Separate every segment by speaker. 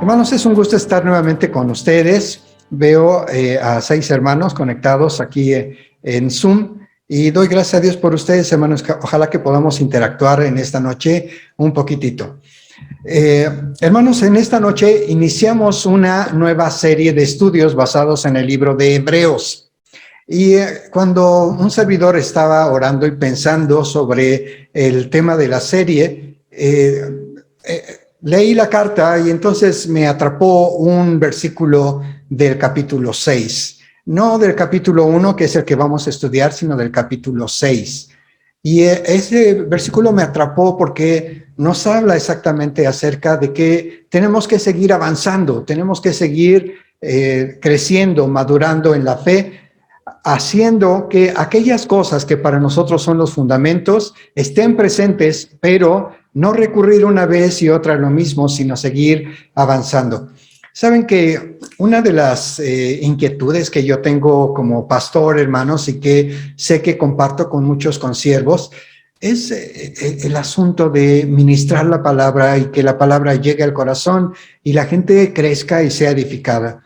Speaker 1: Hermanos, es un gusto estar nuevamente con ustedes. Veo a 6 hermanos conectados aquí en Zoom y doy gracias a Dios por ustedes, hermanos. Ojalá que podamos interactuar en esta noche un poquitito. Hermanos, en esta noche iniciamos una nueva serie de estudios basados en el libro de Hebreos. Y cuando un servidor estaba orando y pensando sobre el tema de la serie, leí la carta y entonces me atrapó un versículo del capítulo 6. No del capítulo 1, que es el que vamos a estudiar, sino del capítulo 6. Y ese versículo me atrapó porque nos habla exactamente acerca de que tenemos que seguir avanzando, tenemos que seguir creciendo, madurando en la fe, haciendo que aquellas cosas que para nosotros son los fundamentos estén presentes, pero no recurrir una vez y otra a lo mismo, sino seguir avanzando. Saben que una de las inquietudes que yo tengo como pastor, hermanos, y que sé que comparto con muchos consiervos, es el asunto de ministrar la palabra y que la palabra llegue al corazón y la gente crezca y sea edificada.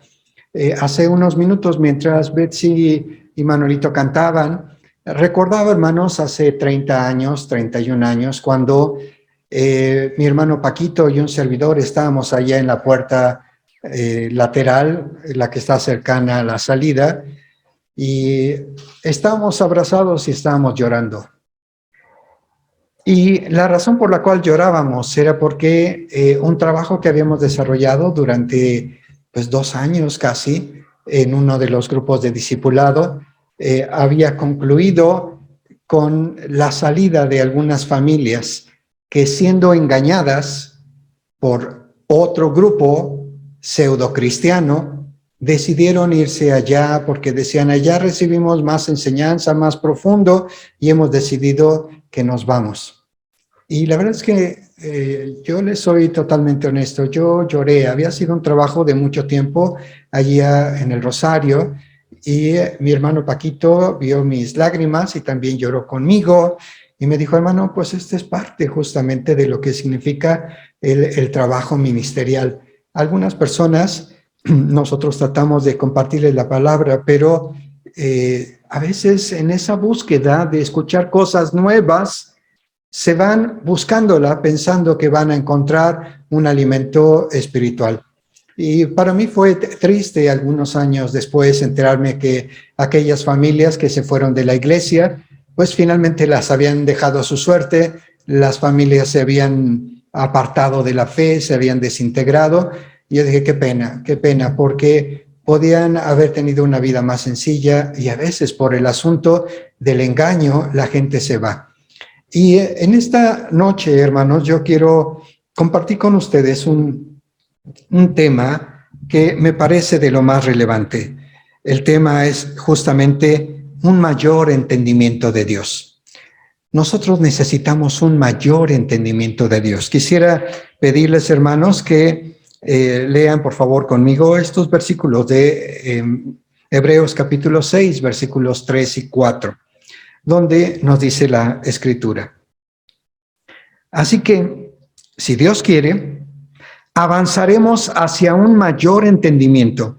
Speaker 1: Hace unos minutos, mientras Betsy y Manuelito cantaban, recordaba, hermanos, hace 30 años, 31 años, cuando mi hermano Paquito y un servidor estábamos allá en la puerta lateral, la que está cercana a la salida, y estábamos abrazados y estábamos llorando. Y la razón por la cual llorábamos era porque un trabajo que habíamos desarrollado durante 2 años casi en uno de los grupos de discipulado había concluido con la salida de algunas familias que, siendo engañadas por otro grupo pseudocristiano, decidieron irse allá porque decían, allá recibimos más enseñanza, más profundo, y hemos decidido que nos vamos. Y la verdad es que yo les soy totalmente honesto, yo lloré. Había sido un trabajo de mucho tiempo allá en el Rosario, y mi hermano Paquito vio mis lágrimas y también lloró conmigo y me dijo, hermano, pues esta es parte justamente de lo que significa el trabajo ministerial. Algunas personas, nosotros tratamos de compartirles la palabra, pero a veces en esa búsqueda de escuchar cosas nuevas, se van buscándola pensando que van a encontrar un alimento espiritual. Y para mí fue triste algunos años después enterarme que aquellas familias que se fueron de la iglesia, pues finalmente las habían dejado a su suerte, las familias se habían apartado de la fe, se habían desintegrado. Y yo dije, qué pena, porque podían haber tenido una vida más sencilla y a veces por el asunto del engaño la gente se va. Y en esta noche, hermanos, yo quiero compartir con ustedes un tema que me parece de lo más relevante. El tema es justamente un mayor entendimiento de Dios. Nosotros necesitamos un mayor entendimiento de Dios. Quisiera pedirles, hermanos, que lean por favor conmigo estos versículos de Hebreos capítulo 6, versículos 3 y 4. Donde nos dice la Escritura. Así que, si Dios quiere, avanzaremos hacia un mayor entendimiento,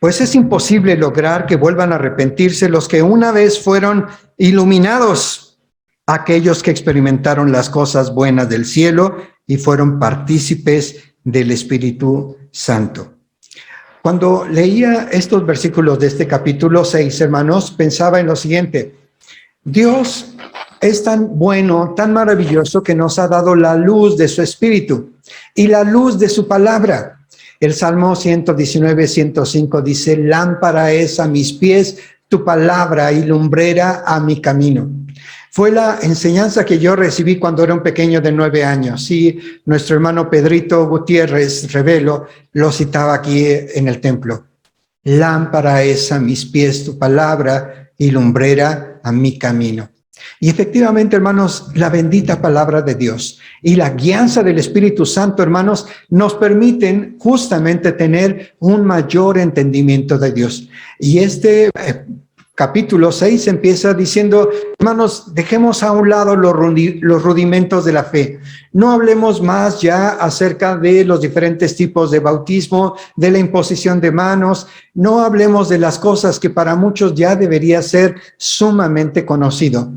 Speaker 1: pues es imposible lograr que vuelvan a arrepentirse los que una vez fueron iluminados, aquellos que experimentaron las cosas buenas del cielo y fueron partícipes del Espíritu Santo. Cuando leía estos versículos de este capítulo 6, hermanos, pensaba en lo siguiente. Dios es tan bueno, tan maravilloso, que nos ha dado la luz de su Espíritu y la luz de su palabra. El Salmo 119, 105 dice, lámpara es a mis pies tu palabra y lumbrera a mi camino. Fue la enseñanza que yo recibí cuando era un pequeño de 9 años. Y nuestro hermano Pedrito Gutiérrez Revelo lo citaba aquí en el templo. Lámpara es a mis pies tu palabra y lumbrera a mi camino. Y efectivamente, hermanos, la bendita palabra de Dios y la guianza del Espíritu Santo, hermanos, nos permiten justamente tener un mayor entendimiento de Dios. Y este capítulo 6 empieza diciendo, hermanos, dejemos a un lado los rudimentos de la fe. No hablemos más ya acerca de los diferentes tipos de bautismo, de la imposición de manos. No hablemos de las cosas que para muchos ya debería ser sumamente conocido.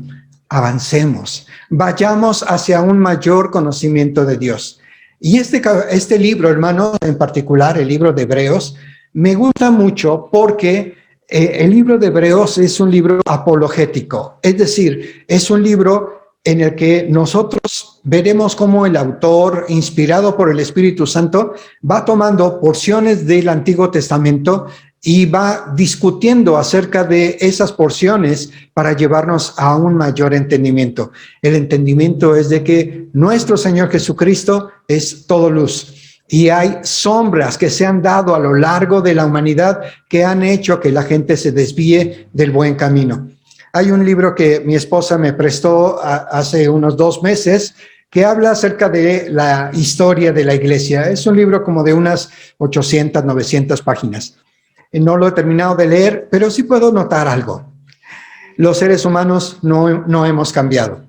Speaker 1: Avancemos, vayamos hacia un mayor conocimiento de Dios. Y este libro, hermanos, en particular el libro de Hebreos, me gusta mucho porque el libro de Hebreos es un libro apologético, es decir, es un libro en el que nosotros veremos cómo el autor, inspirado por el Espíritu Santo, va tomando porciones del Antiguo Testamento y va discutiendo acerca de esas porciones para llevarnos a un mayor entendimiento. El entendimiento es de que nuestro Señor Jesucristo es todo luz. Y hay sombras que se han dado a lo largo de la humanidad que han hecho que la gente se desvíe del buen camino. Hay un libro que mi esposa me prestó hace unos 2 meses que habla acerca de la historia de la iglesia. Es un libro como de unas 800, 900 páginas. No lo he terminado de leer, pero sí puedo notar algo. Los seres humanos no hemos cambiado.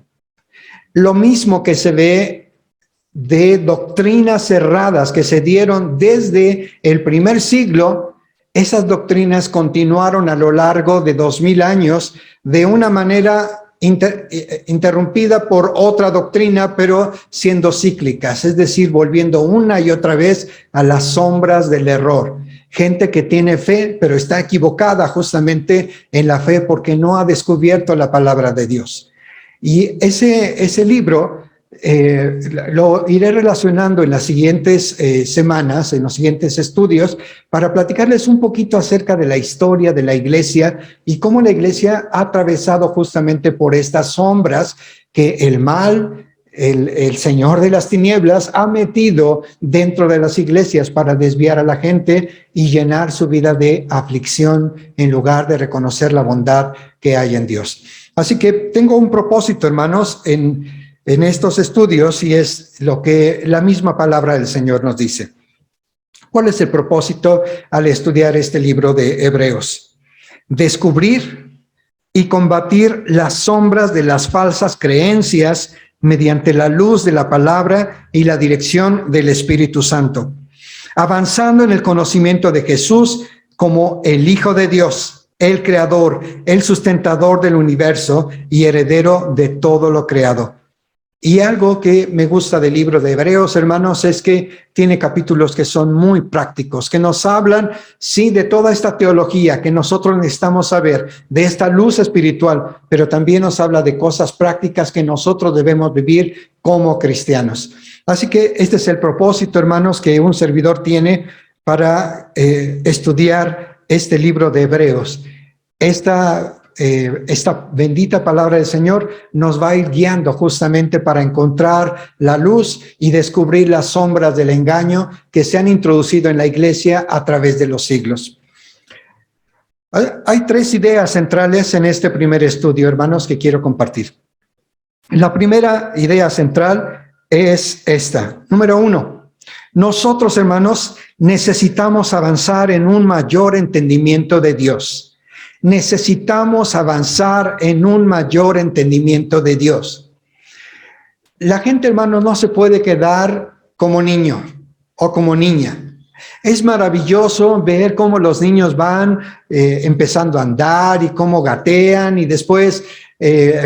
Speaker 1: Lo mismo que se ve de doctrinas cerradas que se dieron desde el primer siglo, esas doctrinas continuaron a lo largo de 2000 años de una manera interrumpida por otra doctrina, pero siendo cíclicas, es decir, volviendo una y otra vez a las sombras del error. Gente que tiene fe, pero está equivocada justamente en la fe porque no ha descubierto la palabra de Dios. Y ese libro lo iré relacionando en las siguientes semanas, en los siguientes estudios, para platicarles un poquito acerca de la historia de la iglesia y cómo la iglesia ha atravesado justamente por estas sombras que el mal, el señor de las tinieblas ha metido dentro de las iglesias para desviar a la gente y llenar su vida de aflicción en lugar de reconocer la bondad que hay en Dios. Así que tengo un propósito, hermanos, en estos estudios, y es lo que la misma palabra del Señor nos dice. ¿Cuál es el propósito al estudiar este libro de Hebreos? Descubrir y combatir las sombras de las falsas creencias mediante la luz de la palabra y la dirección del Espíritu Santo, avanzando en el conocimiento de Jesús como el Hijo de Dios, el Creador, el sustentador del universo y heredero de todo lo creado. Y algo que me gusta del libro de Hebreos, hermanos, es que tiene capítulos que son muy prácticos, que nos hablan, sí, de toda esta teología que nosotros necesitamos saber, de esta luz espiritual, pero también nos habla de cosas prácticas que nosotros debemos vivir como cristianos. Así que este es el propósito, hermanos, que un servidor tiene para estudiar este libro de Hebreos. Esta bendita palabra del Señor nos va a ir guiando justamente para encontrar la luz y descubrir las sombras del engaño que se han introducido en la iglesia a través de los siglos. Hay 3 ideas centrales en este primer estudio, hermanos, que quiero compartir. La primera idea central es esta. Número 1, nosotros, hermanos, necesitamos avanzar en un mayor entendimiento de Dios. Necesitamos avanzar en un mayor entendimiento de Dios. La gente, hermanos, no se puede quedar como niño o como niña. Es maravilloso ver cómo los niños van empezando a andar y cómo gatean y después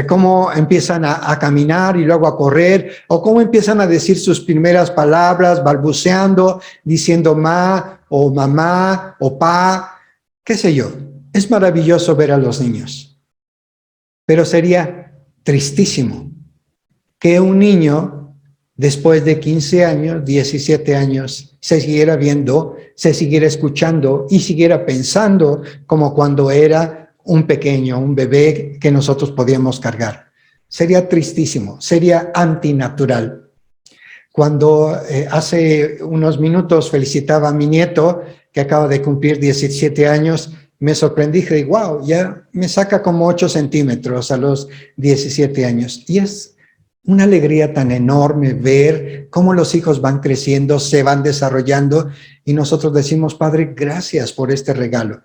Speaker 1: cómo empiezan a caminar y luego a correr, o cómo empiezan a decir sus primeras palabras balbuceando, diciendo ma o mamá o pa, qué sé yo. Es maravilloso ver a los niños, pero sería tristísimo que un niño, después de 15 años, 17 años, se siguiera viendo, se siguiera escuchando y siguiera pensando como cuando era un pequeño, un bebé que nosotros podíamos cargar. Sería tristísimo, sería antinatural. Cuando hace unos minutos felicitaba a mi nieto, que acaba de cumplir 17 años, me sorprendí y dije, wow, ya me saca como 8 centímetros a los 17 años. Y es una alegría tan enorme ver cómo los hijos van creciendo, se van desarrollando, y nosotros decimos, Padre, gracias por este regalo.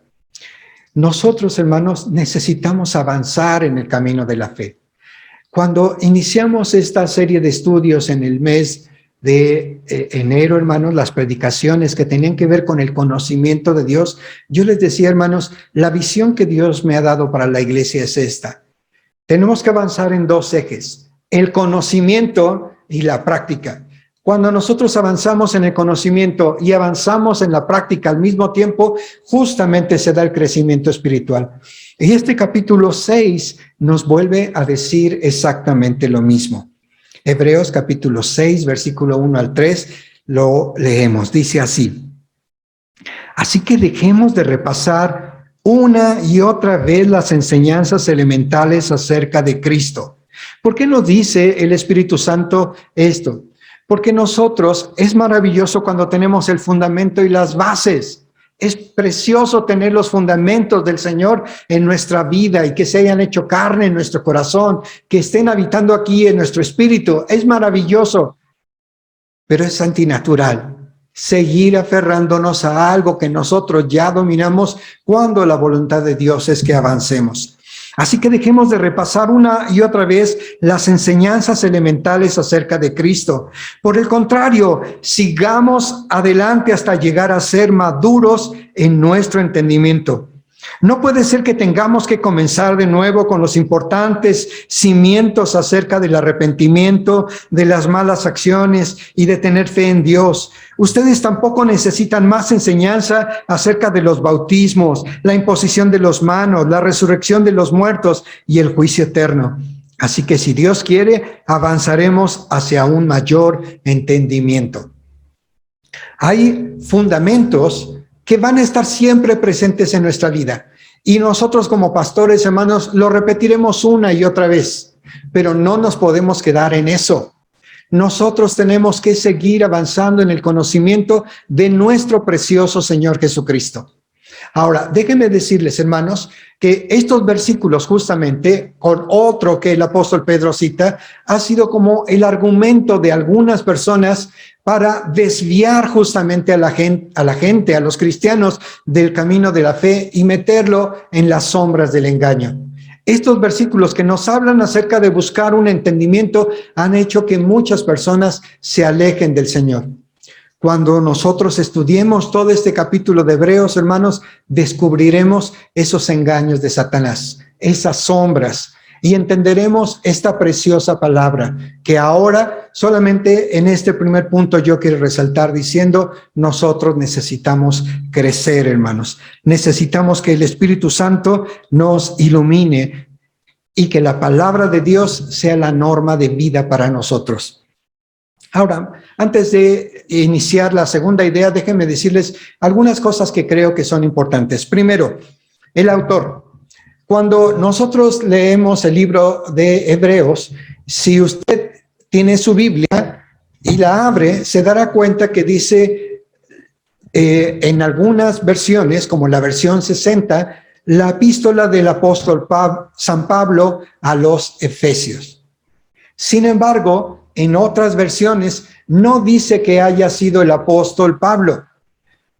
Speaker 1: Nosotros, hermanos, necesitamos avanzar en el camino de la fe. Cuando iniciamos esta serie de estudios en el mes de enero, hermanos, las predicaciones que tenían que ver con el conocimiento de Dios, yo les decía, hermanos, la visión que Dios me ha dado para la iglesia es esta. Tenemos que avanzar en dos ejes, el conocimiento y la práctica. Cuando nosotros avanzamos en el conocimiento y avanzamos en la práctica al mismo tiempo, justamente se da el crecimiento espiritual. Y este capítulo 6 nos vuelve a decir exactamente lo mismo. Hebreos capítulo 6, versículo 1 al 3, lo leemos. Dice así: así que dejemos de repasar una y otra vez las enseñanzas elementales acerca de Cristo. ¿Por qué nos dice el Espíritu Santo esto? Porque nosotros, es maravilloso cuando tenemos el fundamento y las bases. Es precioso tener los fundamentos del Señor en nuestra vida y que se hayan hecho carne en nuestro corazón, que estén habitando aquí en nuestro espíritu. Es maravilloso, pero es antinatural seguir aferrándonos a algo que nosotros ya dominamos cuando la voluntad de Dios es que avancemos. Así que dejemos de repasar una y otra vez las enseñanzas elementales acerca de Cristo. Por el contrario, sigamos adelante hasta llegar a ser maduros en nuestro entendimiento. No puede ser que tengamos que comenzar de nuevo con los importantes cimientos acerca del arrepentimiento, de las malas acciones y de tener fe en Dios. Ustedes tampoco necesitan más enseñanza acerca de los bautismos, la imposición de las manos, la resurrección de los muertos y el juicio eterno. Así que si Dios quiere, avanzaremos hacia un mayor entendimiento. Hay fundamentos que van a estar siempre presentes en nuestra vida. Y nosotros como pastores, hermanos, lo repetiremos una y otra vez, pero no nos podemos quedar en eso. Nosotros tenemos que seguir avanzando en el conocimiento de nuestro precioso Señor Jesucristo. Ahora, déjenme decirles, hermanos, que estos versículos justamente, con otro que el apóstol Pedro cita, ha sido como el argumento de algunas personas para desviar justamente a la gente, a los cristianos del camino de la fe y meterlo en las sombras del engaño. Estos versículos que nos hablan acerca de buscar un entendimiento han hecho que muchas personas se alejen del Señor. Cuando nosotros estudiemos todo este capítulo de Hebreos, hermanos, descubriremos esos engaños de Satanás, esas sombras, y entenderemos esta preciosa palabra que ahora solamente en este primer punto yo quiero resaltar diciendo, nosotros necesitamos crecer, hermanos. Necesitamos que el Espíritu Santo nos ilumine y que la palabra de Dios sea la norma de vida para nosotros. Ahora, antes de iniciar la segunda idea, déjenme decirles algunas cosas que creo que son importantes. Primero, el autor. Cuando nosotros leemos el libro de Hebreos, si usted tiene su Biblia y la abre, se dará cuenta que dice en algunas versiones, como la versión 60, la epístola del apóstol San Pablo a los Efesios. Sin embargo, en otras versiones no dice que haya sido el apóstol Pablo.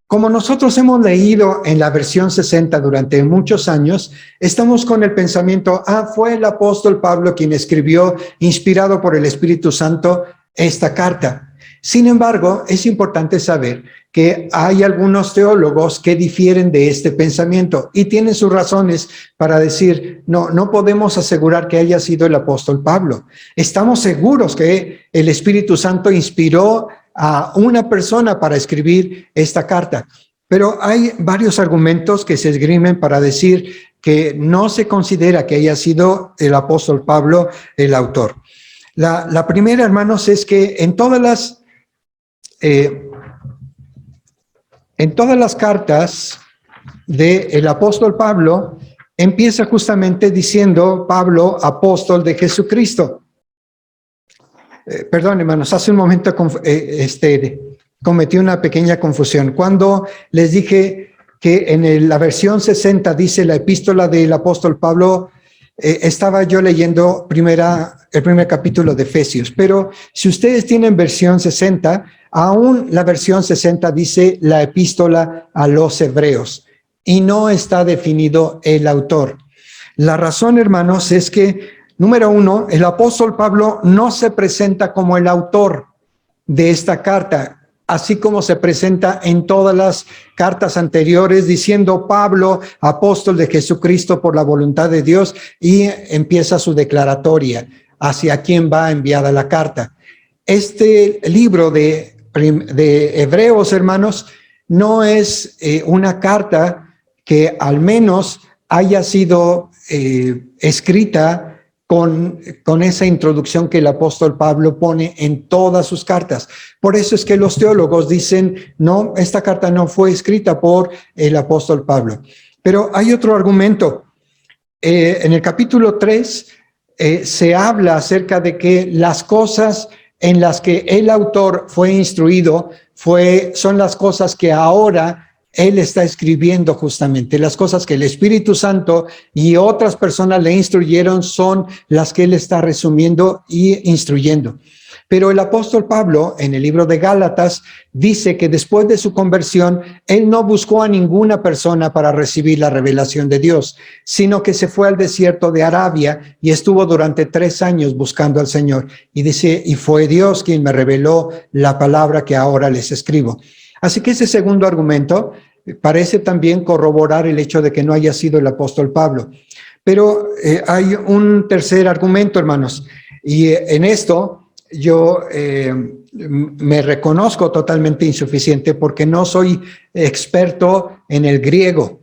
Speaker 1: Como nosotros hemos leído en la versión 60 durante muchos años, estamos con el pensamiento, fue el apóstol Pablo quien escribió, inspirado por el Espíritu Santo, esta carta. Sin embargo, es importante saber que hay algunos teólogos que difieren de este pensamiento y tienen sus razones para decir, no podemos asegurar que haya sido el apóstol Pablo. Estamos seguros que el Espíritu Santo inspiró a una persona para escribir esta carta. Pero hay varios argumentos que se esgrimen para decir que no se considera que haya sido el apóstol Pablo el autor. La primera, hermanos, es que en todas las cartas del apóstol Pablo, empieza justamente diciendo Pablo, apóstol de Jesucristo. Perdón, hermanos, hace un momento cometí una pequeña confusión. Cuando les dije que en la versión 60 dice la epístola del apóstol Pablo, estaba yo leyendo el primer capítulo de Efesios. Pero si ustedes tienen versión 60, aún la versión 60 dice la epístola a los Hebreos. y no está definido el autor. La razón, hermanos, es que, número uno, el apóstol Pablo no se presenta como el autor de esta carta, así como se presenta en todas las cartas anteriores, diciendo Pablo, apóstol de Jesucristo por la voluntad de Dios, y empieza su declaratoria hacia quién va enviada la carta. Este libro de Hebreos, hermanos, no es una carta que al menos haya sido escrita con esa introducción que el apóstol Pablo pone en todas sus cartas. Por eso es que los teólogos dicen, no, esta carta no fue escrita por el apóstol Pablo. Pero hay otro argumento. En el capítulo 3 se habla acerca de que las cosas en las que el autor fue instruido son las cosas que ahora él está escribiendo justamente. Las cosas que el Espíritu Santo y otras personas le instruyeron son las que él está resumiendo y instruyendo. Pero el apóstol Pablo, en el libro de Gálatas, dice que después de su conversión, él no buscó a ninguna persona para recibir la revelación de Dios, sino que se fue al desierto de Arabia y estuvo durante 3 años buscando al Señor. Y dice, y fue Dios quien me reveló la palabra que ahora les escribo. Así que ese segundo argumento parece también corroborar el hecho de que no haya sido el apóstol Pablo. Pero hay un tercer argumento, hermanos, y en esto yo me reconozco totalmente insuficiente porque no soy experto en el griego.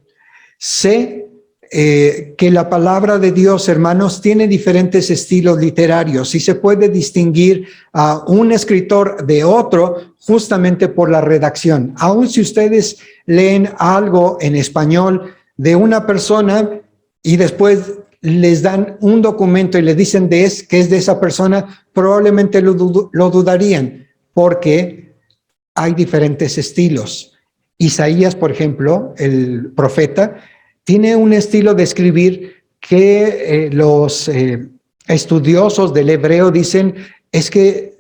Speaker 1: Sé que la palabra de Dios, hermanos, tiene diferentes estilos literarios y se puede distinguir a un escritor de otro justamente por la redacción. Aun si ustedes leen algo en español de una persona y después les dan un documento y le dicen que es de esa persona, probablemente lo dudarían porque hay diferentes estilos. Isaías, por ejemplo, el profeta, tiene un estilo de escribir que los estudiosos del hebreo dicen es que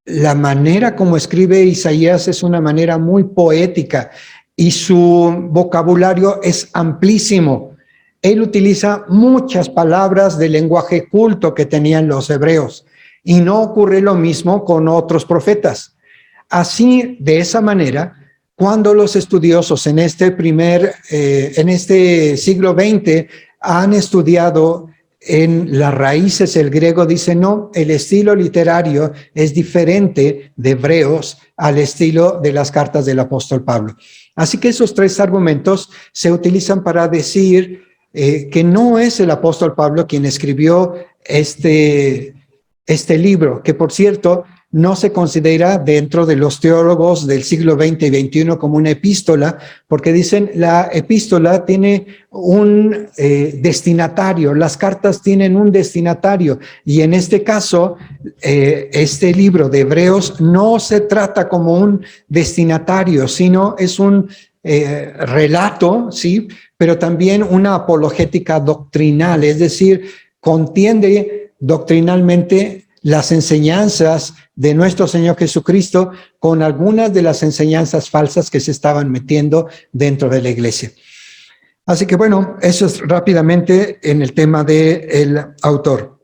Speaker 1: la manera como escribe Isaías es una manera muy poética y su vocabulario es amplísimo. Él utiliza muchas palabras del lenguaje culto que tenían los hebreos y no ocurre lo mismo con otros profetas. Así, de esa manera, cuando los estudiosos en este siglo XX han estudiado en las raíces el griego, dicen, no, el estilo literario es diferente de Hebreos al estilo de las cartas del apóstol Pablo. Así que esos 3 argumentos se utilizan para decir que no es el apóstol Pablo quien escribió este libro, que por cierto no se considera dentro de los teólogos del siglo XX y XXI como una epístola, porque dicen la epístola tiene un destinatario, las cartas tienen un destinatario, y en este caso, este libro de Hebreos no se trata como un destinatario, sino es un relato, ¿sí? Pero también una apologética doctrinal, es decir, contiende doctrinalmente las enseñanzas de nuestro Señor Jesucristo con algunas de las enseñanzas falsas que se estaban metiendo dentro de la iglesia. Así que bueno, eso es rápidamente en el tema del autor.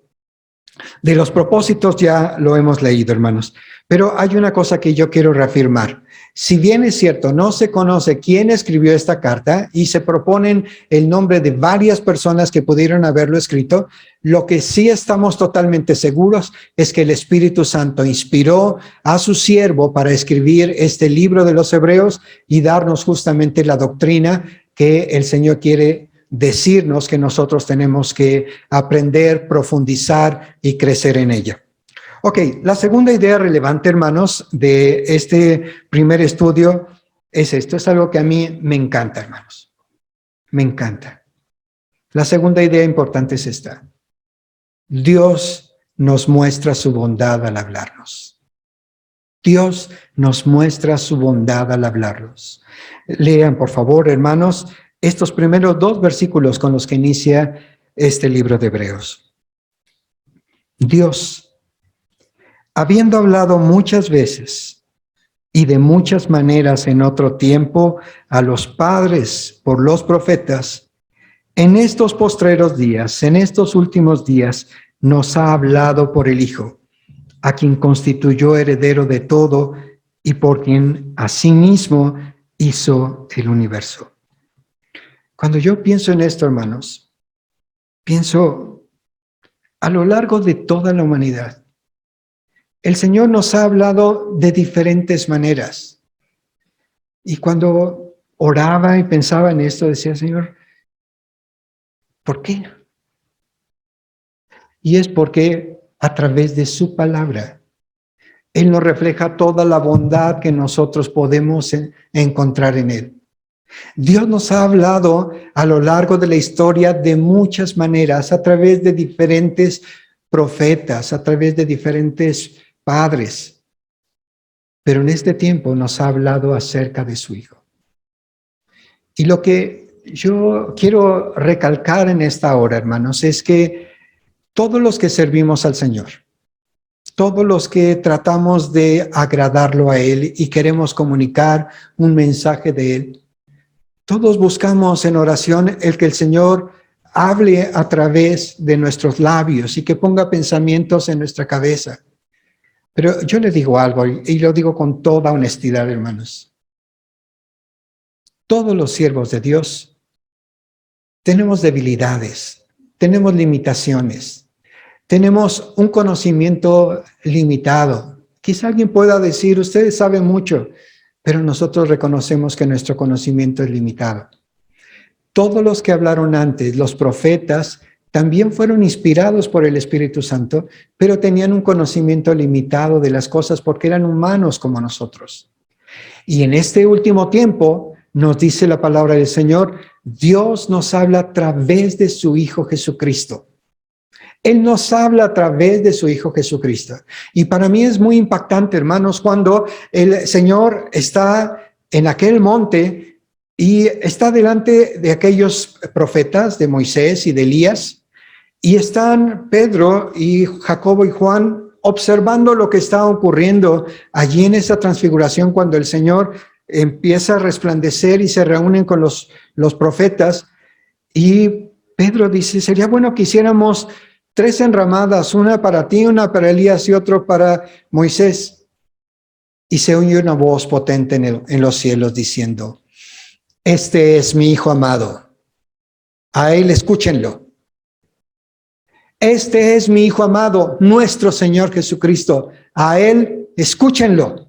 Speaker 1: De los propósitos ya lo hemos leído, hermanos, pero hay una cosa que yo quiero reafirmar. Si bien es cierto, no se conoce quién escribió esta carta y se proponen el nombre de varias personas que pudieron haberlo escrito, lo que sí estamos totalmente seguros es que el Espíritu Santo inspiró a su siervo para escribir este libro de los Hebreos y darnos justamente la doctrina que el Señor quiere decirnos que nosotros tenemos que aprender, profundizar y crecer en ella. Ok, la segunda idea relevante, hermanos, de este primer estudio es esto. Es algo que a mí me encanta, hermanos. Me encanta. La segunda idea importante es esta. Dios nos muestra su bondad al hablarnos. Dios nos muestra su bondad al hablarnos. Lean, por favor, hermanos, estos primeros 2 versículos con los que inicia este libro de Hebreos. Dios, habiendo hablado muchas veces y de muchas maneras en otro tiempo a los padres por los profetas, en estos postreros días, en estos últimos días, nos ha hablado por el Hijo, a quien constituyó heredero de todo y por quien asimismo hizo el universo. Cuando yo pienso en esto, hermanos, pienso a lo largo de toda la humanidad. El Señor nos ha hablado de diferentes maneras. Y cuando oraba y pensaba en esto, decía, Señor, ¿por qué? Y es porque a través de su palabra, Él nos refleja toda la bondad que nosotros podemos encontrar en Él. Dios nos ha hablado a lo largo de la historia de muchas maneras, a través de diferentes profetas, a través de diferentes padres. Pero en este tiempo nos ha hablado acerca de su Hijo. Y lo que yo quiero recalcar en esta hora, hermanos, es que todos los que servimos al Señor, todos los que tratamos de agradarlo a Él y queremos comunicar un mensaje de Él, todos buscamos en oración el que el Señor hable a través de nuestros labios y que ponga pensamientos en nuestra cabeza. Pero yo le digo algo y lo digo con toda honestidad, hermanos. Todos los siervos de Dios tenemos debilidades, tenemos limitaciones, tenemos un conocimiento limitado. Quizá alguien pueda decir, ustedes saben mucho, pero nosotros reconocemos que nuestro conocimiento es limitado. Todos los que hablaron antes, los profetas, también fueron inspirados por el Espíritu Santo, pero tenían un conocimiento limitado de las cosas porque eran humanos como nosotros. Y en este último tiempo, nos dice la palabra del Señor, Dios nos habla a través de su Hijo Jesucristo. Él nos habla a través de su Hijo Jesucristo. Y para mí es muy impactante, hermanos, cuando el Señor está en aquel monte y está delante de aquellos profetas, de Moisés y de Elías, y están Pedro y Jacobo y Juan observando lo que está ocurriendo allí en esa transfiguración cuando el Señor empieza a resplandecer y se reúnen con los profetas. Y Pedro dice, sería bueno que hiciéramos 3 enramadas, una para ti, una para Elías y otro para Moisés. Y se oye una voz potente en los cielos diciendo, este es mi Hijo amado, a él escúchenlo. Este es mi Hijo amado, nuestro Señor Jesucristo, a él escúchenlo.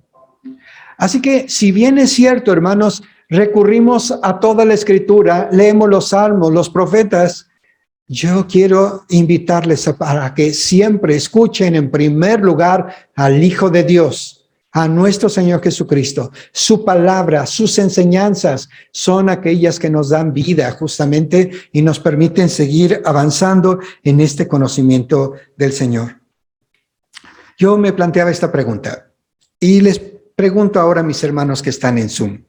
Speaker 1: Así que si bien es cierto, hermanos, recurrimos a toda la Escritura, leemos los salmos, los profetas, yo quiero invitarles para que siempre escuchen en primer lugar al Hijo de Dios, a nuestro Señor Jesucristo. Su palabra, sus enseñanzas son aquellas que nos dan vida justamente y nos permiten seguir avanzando en este conocimiento del Señor. Yo me planteaba esta pregunta y les pregunto ahora a mis hermanos que están en Zoom.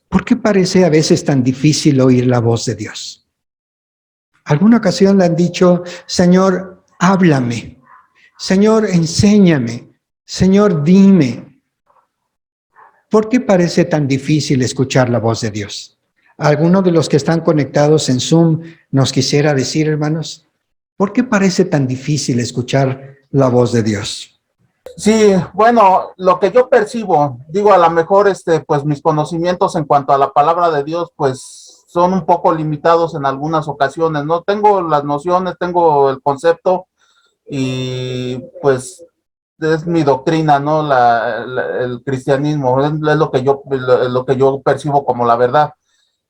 Speaker 1: ¿Por qué parece a veces tan difícil oír la voz de Dios? ¿Alguna ocasión le han dicho, Señor, háblame? Señor, enséñame. Señor, dime. ¿Por qué parece tan difícil escuchar la voz de Dios? ¿Alguno de los que están conectados en Zoom nos quisiera decir, hermanos? ¿Por qué parece tan difícil escuchar la voz de Dios?
Speaker 2: Sí, bueno, lo que yo percibo, digo, a lo mejor pues mis conocimientos en cuanto a la palabra de Dios, pues son un poco limitados en algunas ocasiones, ¿no? Tengo las nociones, tengo el concepto y pues es mi doctrina, ¿no? El cristianismo, es lo que yo percibo como la verdad.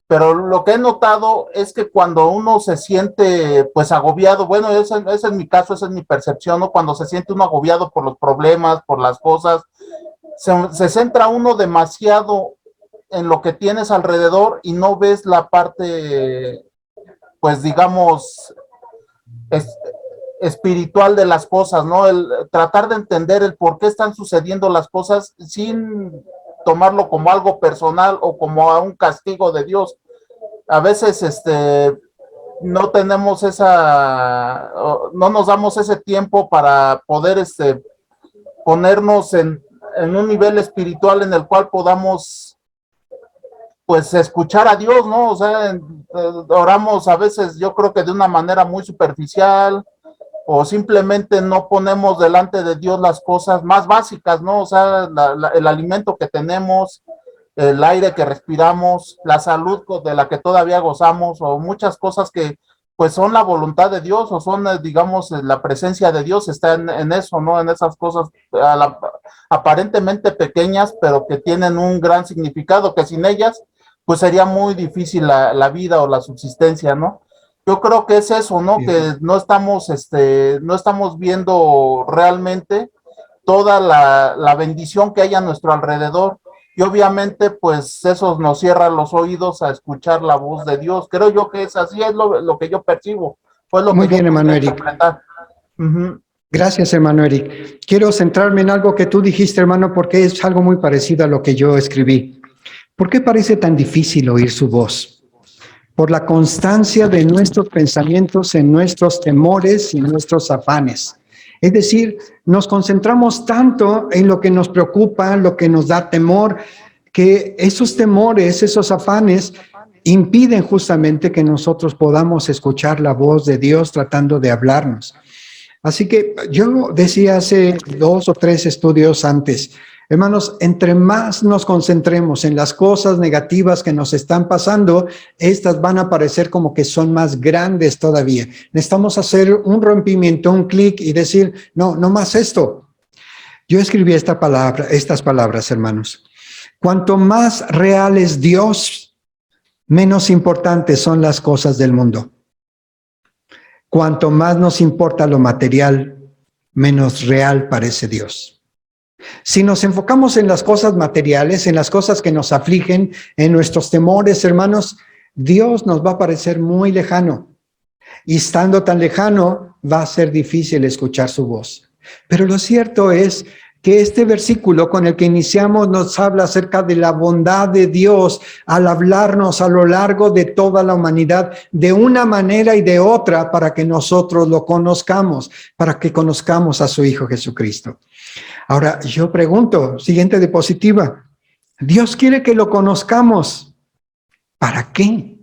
Speaker 2: Pero lo que he notado es que cuando uno se siente pues agobiado, bueno, ese es mi caso, esa es mi percepción, ¿no? Cuando se siente uno agobiado por los problemas, por las cosas, se centra uno demasiado en lo que tienes alrededor y no ves la parte, pues digamos, espiritual de las cosas, ¿no? El tratar de entender el por qué están sucediendo las cosas sin tomarlo como algo personal o como a un castigo de Dios. A veces no tenemos no nos damos ese tiempo para poder ponernos en un nivel espiritual en el cual podamos pues escuchar a Dios, ¿no? O sea, oramos a veces yo creo que de una manera muy superficial, o simplemente no ponemos delante de Dios las cosas más básicas, ¿no? O sea, el alimento que tenemos, el aire que respiramos, la salud de la que todavía gozamos, o muchas cosas que pues son la voluntad de Dios, o son, digamos, la presencia de Dios está en eso, ¿no? En esas cosas aparentemente pequeñas, pero que tienen un gran significado, que sin ellas, pues sería muy difícil la vida o la subsistencia, ¿no? Yo creo que es eso, ¿no?
Speaker 1: Bien.
Speaker 2: Que no estamos viendo realmente toda la bendición que hay a nuestro alrededor. Y obviamente, pues eso nos cierra los oídos a escuchar la voz de Dios. Creo yo que es así, es lo que yo percibo. Fue lo
Speaker 1: Muy
Speaker 2: que
Speaker 1: bien,
Speaker 2: yo
Speaker 1: hermano
Speaker 2: pude
Speaker 1: Eric.
Speaker 2: interpretar.
Speaker 1: Gracias, hermano Eric. Quiero centrarme en algo que tú dijiste, hermano, porque es algo muy parecido a lo que yo escribí. ¿Por qué parece tan difícil oír su voz? Por la constancia de nuestros pensamientos en nuestros temores y nuestros afanes. Es decir, nos concentramos tanto en lo que nos preocupa, lo que nos da temor, que esos temores, esos afanes, impiden justamente que nosotros podamos escuchar la voz de Dios tratando de hablarnos. Así que yo decía hace 2 o 3 estudios antes, hermanos, entre más nos concentremos en las cosas negativas que nos están pasando, estas van a parecer como que son más grandes todavía. Necesitamos hacer un rompimiento, un clic y decir, no, no más esto. Yo escribí estas palabras, hermanos. Cuanto más real es Dios, menos importantes son las cosas del mundo. Cuanto más nos importa lo material, menos real parece Dios. Si nos enfocamos en las cosas materiales, en las cosas que nos afligen, en nuestros temores, hermanos, Dios nos va a parecer muy lejano. Y estando tan lejano, va a ser difícil escuchar su voz. Pero lo cierto es que este versículo con el que iniciamos nos habla acerca de la bondad de Dios al hablarnos a lo largo de toda la humanidad de una manera y de otra para que nosotros lo conozcamos, para que conozcamos a su Hijo Jesucristo. Ahora, yo pregunto, siguiente diapositiva, Dios quiere que lo conozcamos. ¿Para qué?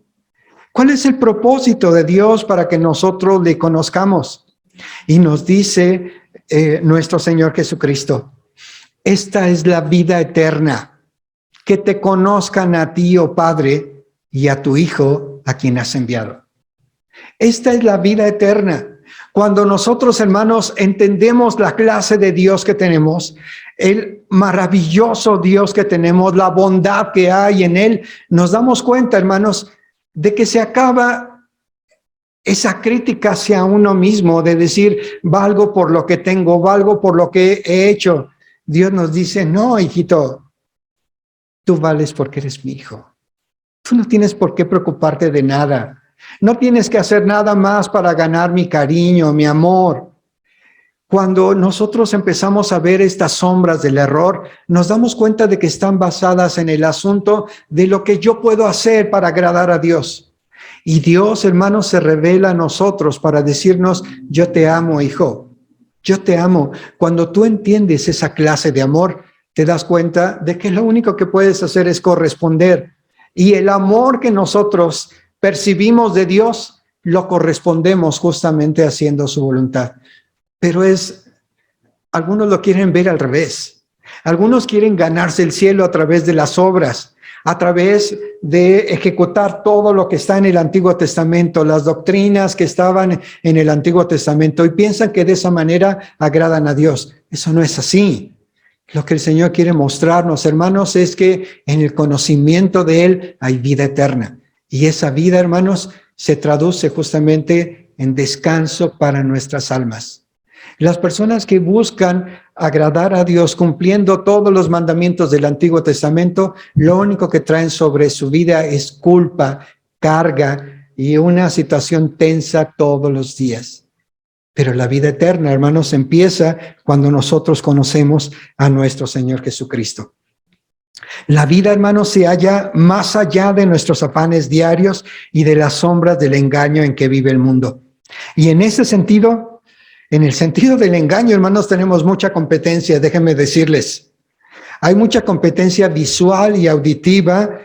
Speaker 1: ¿Cuál es el propósito de Dios para que nosotros le conozcamos? Y nos dice nuestro Señor Jesucristo, esta es la vida eterna, que te conozcan a ti, oh Padre, y a tu Hijo, a quien has enviado. Esta es la vida eterna. Cuando nosotros, hermanos, entendemos la clase de Dios que tenemos, el maravilloso Dios que tenemos, la bondad que hay en Él, nos damos cuenta, hermanos, de que se acaba esa crítica hacia uno mismo, de decir, valgo por lo que tengo, valgo por lo que he hecho. Dios nos dice, no, hijito, tú vales porque eres mi hijo. Tú no tienes por qué preocuparte de nada. No tienes que hacer nada más para ganar mi cariño, mi amor. Cuando nosotros empezamos a ver estas sombras del error, nos damos cuenta de que están basadas en el asunto de lo que yo puedo hacer para agradar a Dios. Y Dios, hermanos, se revela a nosotros para decirnos, yo te amo, hijo, yo te amo. Cuando tú entiendes esa clase de amor, te das cuenta de que lo único que puedes hacer es corresponder. Y el amor que nosotros percibimos de Dios, lo correspondemos justamente haciendo su voluntad. Pero algunos lo quieren ver al revés. Algunos quieren ganarse el cielo a través de las obras, a través de ejecutar todo lo que está en el Antiguo Testamento, las doctrinas que estaban en el Antiguo Testamento, y piensan que de esa manera agradan a Dios. Eso no es así. Lo que el Señor quiere mostrarnos, hermanos, es que en el conocimiento de Él hay vida eterna. Y esa vida, hermanos, se traduce justamente en descanso para nuestras almas. Las personas que buscan agradar a Dios cumpliendo todos los mandamientos del Antiguo Testamento, lo único que traen sobre su vida es culpa, carga y una situación tensa todos los días. Pero la vida eterna, hermanos, empieza cuando nosotros conocemos a nuestro Señor Jesucristo. La vida, hermanos, se halla más allá de nuestros afanes diarios y de las sombras del engaño en que vive el mundo. Y en ese sentido, en el sentido del engaño, hermanos, tenemos mucha competencia, déjenme decirles. Hay mucha competencia visual y auditiva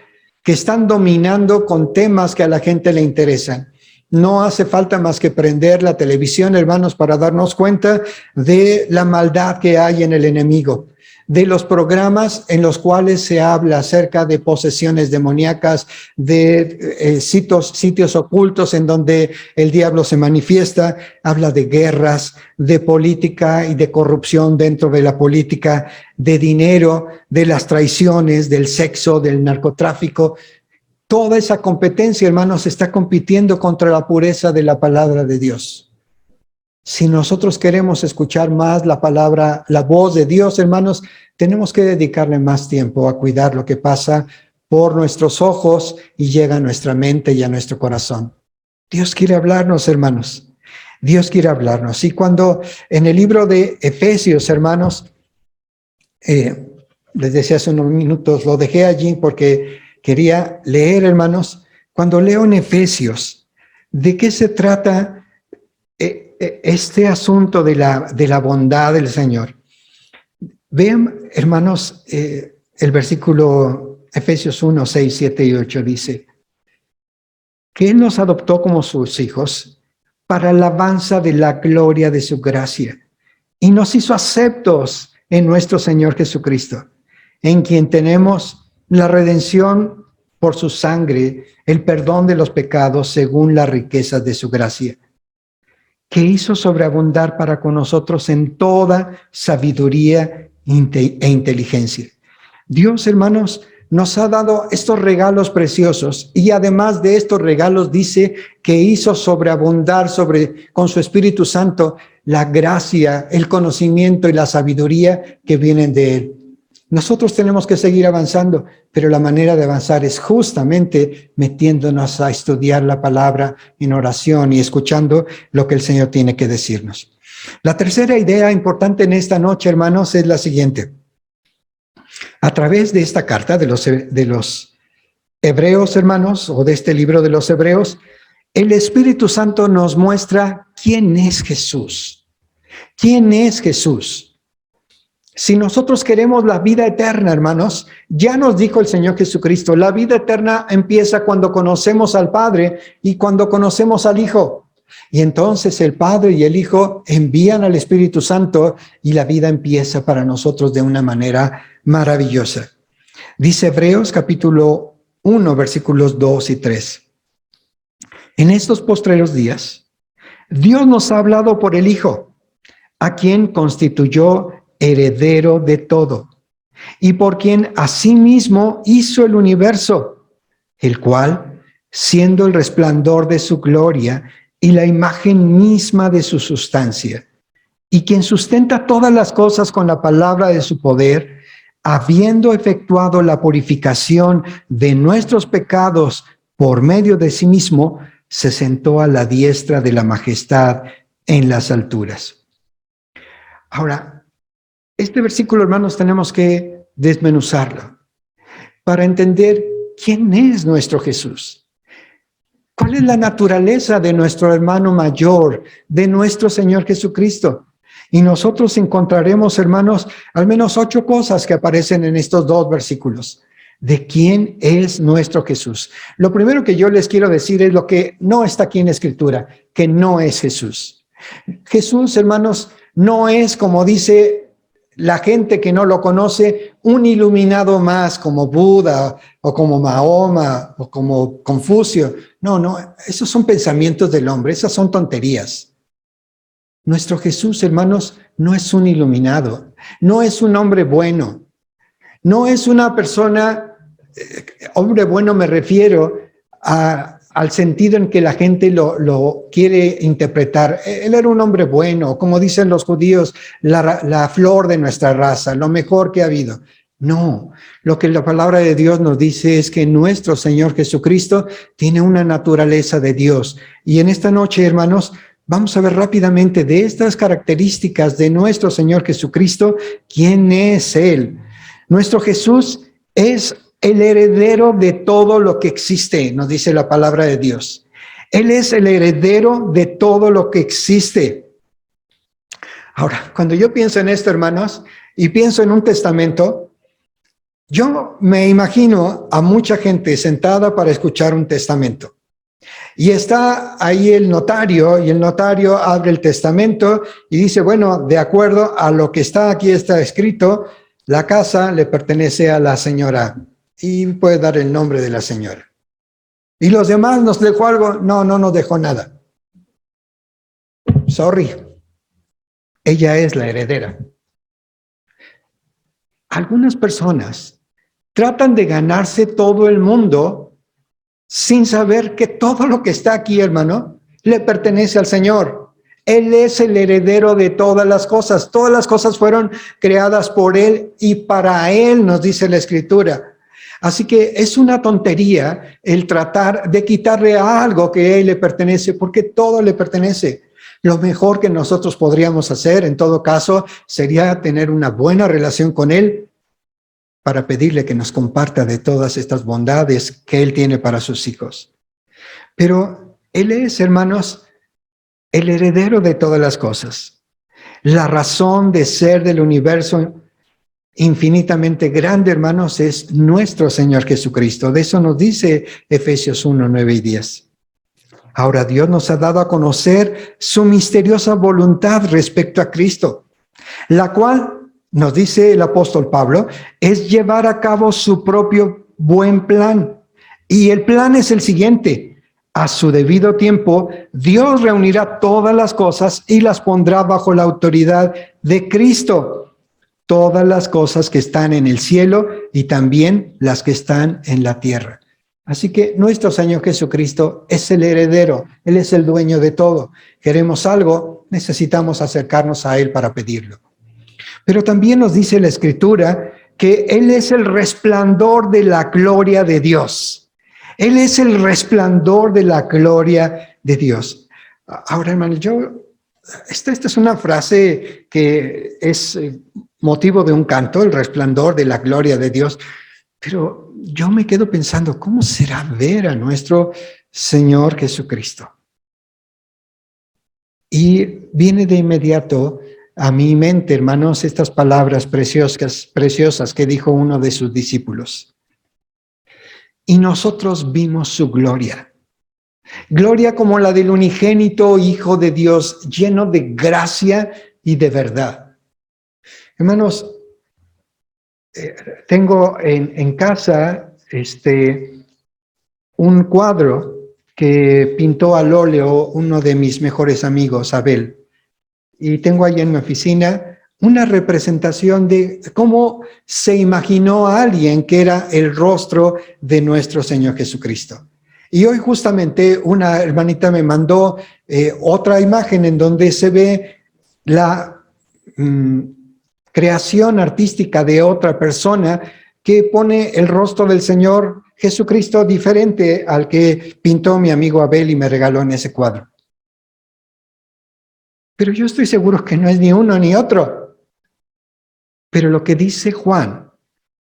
Speaker 1: que están dominando con temas que a la gente le interesan. No hace falta más que prender la televisión, hermanos, para darnos cuenta de la maldad que hay en el enemigo, de los programas en los cuales se habla acerca de posesiones demoníacas, de sitios ocultos en donde el diablo se manifiesta, habla de guerras, de política y de corrupción dentro de la política, de dinero, de las traiciones, del sexo, del narcotráfico. Toda esa competencia, hermanos, está compitiendo contra la pureza de la palabra de Dios. Si nosotros queremos escuchar más la palabra, la voz de Dios, hermanos, tenemos que dedicarle más tiempo a cuidar lo que pasa por nuestros ojos y llega a nuestra mente y a nuestro corazón. Dios quiere hablarnos, hermanos. Dios quiere hablarnos. Y cuando en el libro de Efesios, hermanos, les decía hace unos minutos, lo dejé allí porque quería leer, hermanos, cuando leo en Efesios, ¿de qué se trata este asunto de la bondad del Señor? Vean, hermanos, el versículo Efesios 1, 6, 7 y 8 dice que Él nos adoptó como sus hijos para la alabanza de la gloria de su gracia y nos hizo aceptos en nuestro Señor Jesucristo, en quien tenemos la redención por su sangre, el perdón de los pecados según las riquezas de su gracia, que hizo sobreabundar para con nosotros en toda sabiduría e inteligencia. Dios, hermanos, nos ha dado estos regalos preciosos y además de estos regalos dice que hizo sobreabundar con su Espíritu Santo la gracia, el conocimiento y la sabiduría que vienen de Él. Nosotros tenemos que seguir avanzando, pero la manera de avanzar es justamente metiéndonos a estudiar la palabra en oración y escuchando lo que el Señor tiene que decirnos. La tercera idea importante en esta noche, hermanos, es la siguiente. A través de esta carta de los Hebreos, hermanos, o de este libro de los Hebreos, el Espíritu Santo nos muestra quién es Jesús. ¿Quién es Jesús? Si nosotros queremos la vida eterna, hermanos, ya nos dijo el Señor Jesucristo, la vida eterna empieza cuando conocemos al Padre y cuando conocemos al Hijo. Y entonces el Padre y el Hijo envían al Espíritu Santo y la vida empieza para nosotros de una manera maravillosa. Dice Hebreos capítulo 1, versículos 2 y 3. En estos postreros días, Dios nos ha hablado por el Hijo, a quien constituyó heredero de todo, y por quien asimismo hizo el universo, el cual, siendo el resplandor de su gloria y la imagen misma de su sustancia, y quien sustenta todas las cosas con la palabra de su poder, habiendo efectuado la purificación de nuestros pecados por medio de sí mismo, se sentó a la diestra de la majestad en las alturas. Ahora, este versículo, hermanos, tenemos que desmenuzarlo para entender quién es nuestro Jesús. ¿Cuál es la naturaleza de nuestro hermano mayor, de nuestro Señor Jesucristo? Y nosotros encontraremos, hermanos, al menos 8 cosas que aparecen en estos 2 versículos. ¿De quién es nuestro Jesús? Lo primero que yo les quiero decir es lo que no está aquí en la Escritura, que no es Jesús. Jesús, hermanos, no es, como dice la gente que no lo conoce, un iluminado más como Buda o como Mahoma o como Confucio. No, esos son pensamientos del hombre, esas son tonterías. Nuestro Jesús, hermanos, no es un iluminado, no es un hombre bueno, no es una persona, hombre bueno me refiero al sentido en que la gente lo quiere interpretar. Él era un hombre bueno, como dicen los judíos, la flor de nuestra raza, lo mejor que ha habido. No, lo que la palabra de Dios nos dice es que nuestro Señor Jesucristo tiene una naturaleza de Dios. Y en esta noche, hermanos, vamos a ver rápidamente de estas características de nuestro Señor Jesucristo, ¿quién es Él? Nuestro Jesús es el heredero de todo lo que existe, nos dice la palabra de Dios. Él es el heredero de todo lo que existe. Ahora, cuando yo pienso en esto, hermanos, y pienso en un testamento, Yo me imagino a mucha gente sentada para escuchar un testamento. Y está ahí el notario, y el notario abre el testamento y dice, bueno, de acuerdo a lo que está aquí, está escrito, la casa le pertenece a la señora, y puede dar el nombre de la señora. ¿Y los demás nos dejó algo? No, no nos dejó nada. Sorry, ella es la heredera. Algunas personas tratan de ganarse todo el mundo sin saber que todo lo que está aquí, hermano, le pertenece al Señor. Él es el heredero de todas las cosas. Todas las cosas fueron creadas por Él y para Él, nos dice la Escritura. Así que es una tontería el tratar de quitarle algo que a Él le pertenece, porque todo le pertenece. Lo mejor que nosotros podríamos hacer, en todo caso, sería tener una buena relación con Él para pedirle que nos comparta de todas estas bondades que Él tiene para sus hijos. Pero Él es, hermanos, el heredero de todas las cosas. La razón de ser del universo infinitamente grande, hermanos, es nuestro Señor Jesucristo. De eso nos dice Efesios 1, 9 y 10. Ahora Dios nos ha dado a conocer su misteriosa voluntad respecto a Cristo, la cual, nos dice el apóstol Pablo, es llevar a cabo su propio buen plan. Y el plan es el siguiente: a su debido tiempo, Dios reunirá todas las cosas y las pondrá bajo la autoridad de Cristo. Todas las cosas que están en el cielo y también las que están en la tierra. Así que nuestro Señor Jesucristo es el heredero, Él es el dueño de todo. Queremos algo, necesitamos acercarnos a Él para pedirlo. Pero también nos dice la Escritura que Él es el resplandor de la gloria de Dios. Él es el resplandor de la gloria de Dios. Ahora, hermano, esta es una frase que es motivo de un canto, el resplandor de la gloria de Dios. Pero yo me quedo pensando, ¿cómo será ver a nuestro Señor Jesucristo? Y viene de inmediato a mi mente, hermanos, estas palabras preciosas que dijo uno de sus discípulos. Y nosotros vimos su gloria. Gloria como la del unigénito Hijo de Dios, lleno de gracia y de verdad. Hermanos, tengo en casa un cuadro que pintó al óleo uno de mis mejores amigos, Abel. Y tengo ahí en mi oficina una representación de cómo se imaginó a alguien que era el rostro de nuestro Señor Jesucristo. Y hoy justamente una hermanita me mandó otra imagen en donde se ve la creación artística de otra persona que pone el rostro del Señor Jesucristo diferente al que pintó mi amigo Abel y me regaló en ese cuadro. Pero yo estoy seguro que no es ni uno ni otro. Pero lo que dice Juan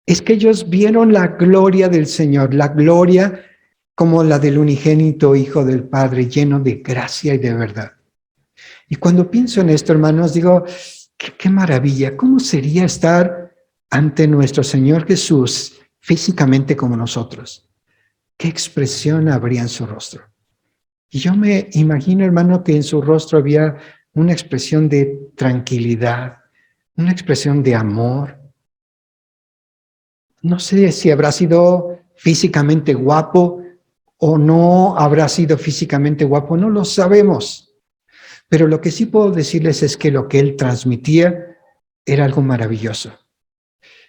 Speaker 1: es que ellos vieron la gloria del Señor, la gloria como la del unigénito Hijo del Padre, lleno de gracia y de verdad. Y cuando pienso en esto, hermanos, digo, qué maravilla, ¿cómo sería estar ante nuestro Señor Jesús físicamente como nosotros? ¿Qué expresión habría en su rostro? Y yo me imagino, hermano, que en su rostro había una expresión de tranquilidad, una expresión de amor. No sé si habrá sido físicamente guapo o no habrá sido físicamente guapo, no lo sabemos. Pero lo que sí puedo decirles es que lo que él transmitía era algo maravilloso.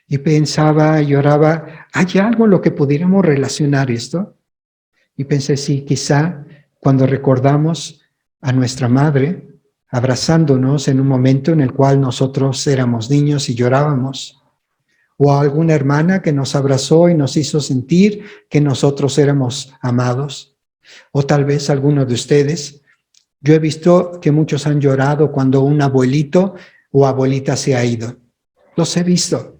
Speaker 1: Y pensaba, lloraba, ¿hay algo en lo que pudiéramos relacionar esto? Y pensé, sí, quizá cuando recordamos a nuestra madre abrazándonos en un momento en el cual nosotros éramos niños y llorábamos, o a alguna hermana que nos abrazó y nos hizo sentir que nosotros éramos amados, o tal vez alguno de ustedes. Yo he visto que muchos han llorado cuando un abuelito o abuelita se ha ido. Los he visto.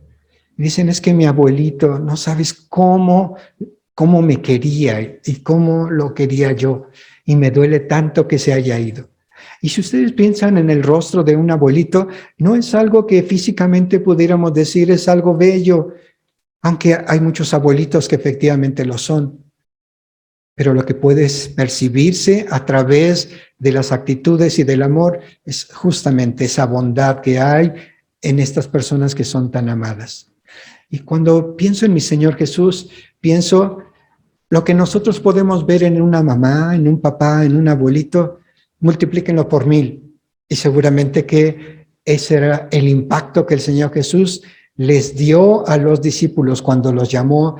Speaker 1: Dicen, es que mi abuelito, no sabes cómo me quería y cómo lo quería yo, y me duele tanto que se haya ido. Y si ustedes piensan en el rostro de un abuelito, no es algo que físicamente pudiéramos decir es algo bello, aunque hay muchos abuelitos que efectivamente lo son, pero lo que puede percibirse a través de las actitudes y del amor es justamente esa bondad que hay en estas personas que son tan amadas. Y cuando pienso en mi Señor Jesús, pienso lo que nosotros podemos ver en una mamá, en un papá, en un abuelito, multiplíquenlo por 1000. Y seguramente que ese era el impacto que el Señor Jesús les dio a los discípulos cuando los llamó,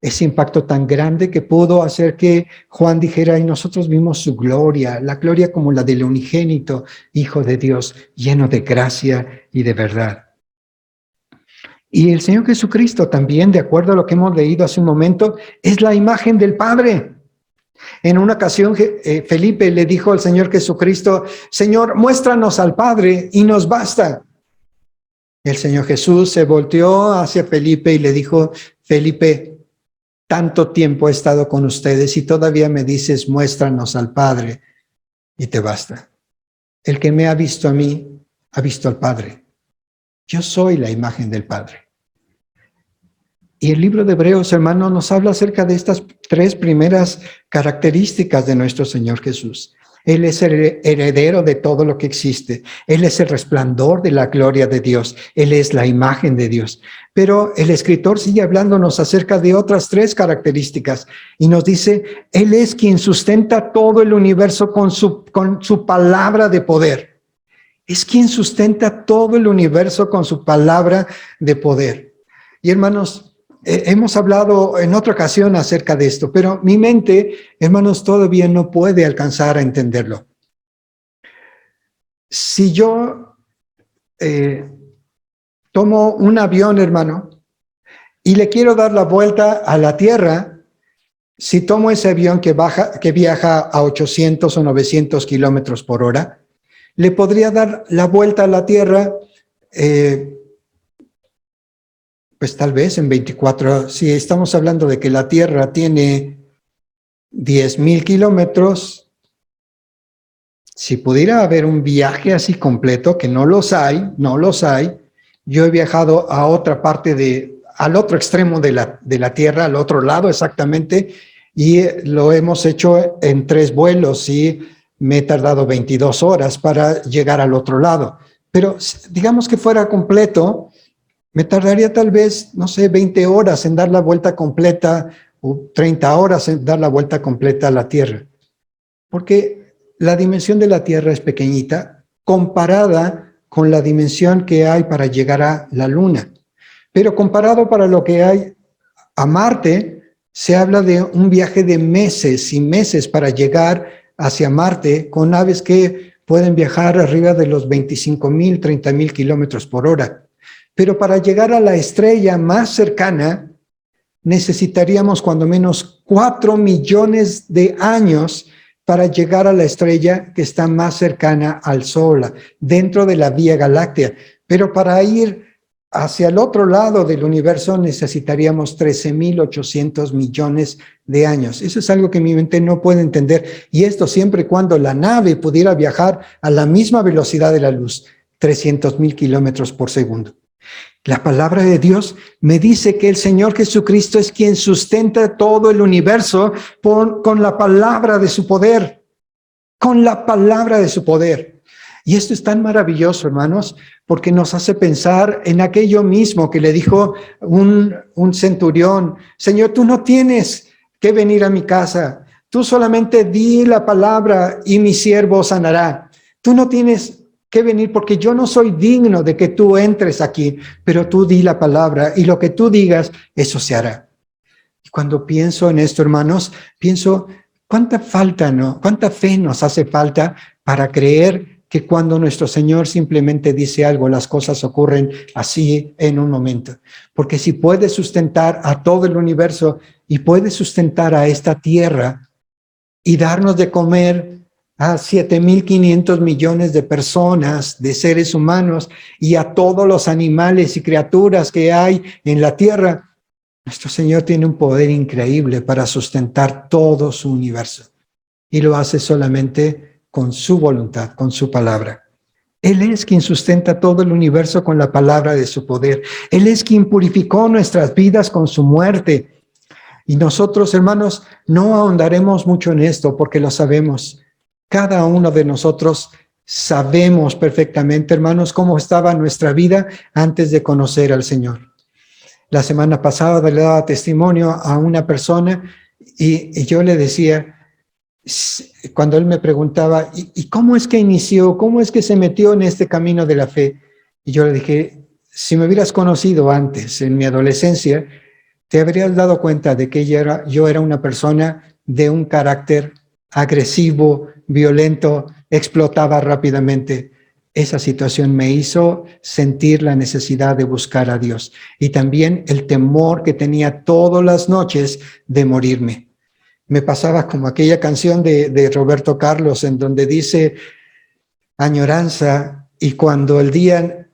Speaker 1: ese impacto tan grande que pudo hacer que Juan dijera, y nosotros vimos su gloria, la gloria como la del unigénito Hijo de Dios, lleno de gracia y de verdad. Y el Señor Jesucristo también, de acuerdo a lo que hemos leído hace un momento, es la imagen del Padre. En una ocasión, Felipe le dijo al Señor Jesucristo, Señor, muéstranos al Padre y nos basta. El Señor Jesús se volteó hacia Felipe y le dijo, Felipe, tanto tiempo he estado con ustedes y todavía me dices, muéstranos al Padre y te basta. El que me ha visto a mí, ha visto al Padre. Yo soy la imagen del Padre. Y el libro de Hebreos, hermano, nos habla acerca de estas 3 primeras características de nuestro Señor Jesús. Él es el heredero de todo lo que existe. Él es el resplandor de la gloria de Dios. Él es la imagen de Dios. Pero el escritor sigue hablándonos acerca de otras 3 características y nos dice, Él es quien sustenta todo el universo con su palabra de poder. Es quien sustenta todo el universo con su palabra de poder. Y hermanos, hemos hablado en otra ocasión acerca de esto, pero mi mente, hermanos, todavía no puede alcanzar a entenderlo. Si yo tomo un avión, hermano, y le quiero dar la vuelta a la Tierra, si tomo ese avión que viaja a 800 o 900 kilómetros por hora, le podría dar la vuelta a la Tierra pues tal vez en 24, si estamos hablando de que la Tierra tiene 10,000 kilómetros, si pudiera haber un viaje así completo, que no los hay, yo he viajado a otra parte al otro extremo de la Tierra, al otro lado exactamente, y lo hemos hecho en 3 vuelos y me he tardado 22 horas para llegar al otro lado. Pero digamos que fuera completo, me tardaría tal vez, no sé, 20 horas en dar la vuelta completa o 30 horas en dar la vuelta completa a la Tierra. Porque la dimensión de la Tierra es pequeñita comparada con la dimensión que hay para llegar a la Luna. Pero comparado para lo que hay a Marte, se habla de un viaje de meses y meses para llegar hacia Marte con naves que pueden viajar arriba de los 25,000, 30,000 kilómetros por hora. Pero para llegar a la estrella más cercana, necesitaríamos cuando menos 4 millones de años para llegar a la estrella que está más cercana al Sol, dentro de la Vía Láctea. Pero para ir hacia el otro lado del universo necesitaríamos 13,800 millones de años. Eso es algo que mi mente no puede entender. Y esto siempre y cuando la nave pudiera viajar a la misma velocidad de la luz, 300,000 kilómetros por segundo. La palabra de Dios me dice que el Señor Jesucristo es quien sustenta todo el universo con la palabra de su poder, con la palabra de su poder. Y esto es tan maravilloso, hermanos, porque nos hace pensar en aquello mismo que le dijo un centurión, Señor, tú no tienes que venir a mi casa, tú solamente di la palabra y mi siervo sanará. Tú no tienes que venir porque yo no soy digno de que tú entres aquí, pero tú di la palabra y lo que tú digas, eso se hará. Y cuando pienso en esto, hermanos, pienso cuánta fe nos hace falta para creer que cuando nuestro Señor simplemente dice algo, las cosas ocurren así en un momento. Porque si puede sustentar a todo el universo y puede sustentar a esta tierra y darnos de comer a 7,500 millones de personas, de seres humanos, y a todos los animales y criaturas que hay en la tierra, nuestro Señor tiene un poder increíble para sustentar todo su universo. Y lo hace solamente con su voluntad, con su palabra. Él es quien sustenta todo el universo con la palabra de su poder. Él es quien purificó nuestras vidas con su muerte. Y nosotros, hermanos, no ahondaremos mucho en esto porque lo sabemos. Cada uno de nosotros sabemos perfectamente, hermanos, cómo estaba nuestra vida antes de conocer al Señor. La semana pasada le daba testimonio a una persona y yo le decía, cuando él me preguntaba, ¿y cómo es que inició? ¿Cómo es que se metió en este camino de la fe? Y yo le dije, si me hubieras conocido antes, en mi adolescencia, te habrías dado cuenta de que yo era una persona de un carácter agresivo, violento, explotaba rápidamente. Esa situación me hizo sentir la necesidad de buscar a Dios y también el temor que tenía todas las noches de morirme. Me pasaba como aquella canción de Roberto Carlos en donde dice añoranza y cuando el día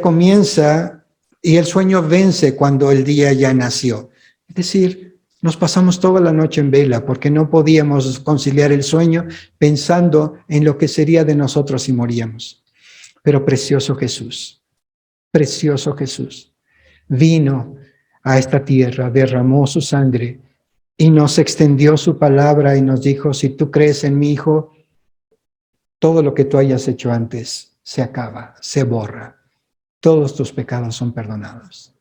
Speaker 1: comienza y el sueño vence cuando el día ya nació. Es decir, nos pasamos toda la noche en vela porque no podíamos conciliar el sueño pensando en lo que sería de nosotros si moríamos. Pero precioso Jesús vino a esta tierra, derramó su sangre y nos extendió su palabra y nos dijo, si tú crees en mi Hijo, todo lo que tú hayas hecho antes se acaba, se borra. Todos tus pecados son perdonados.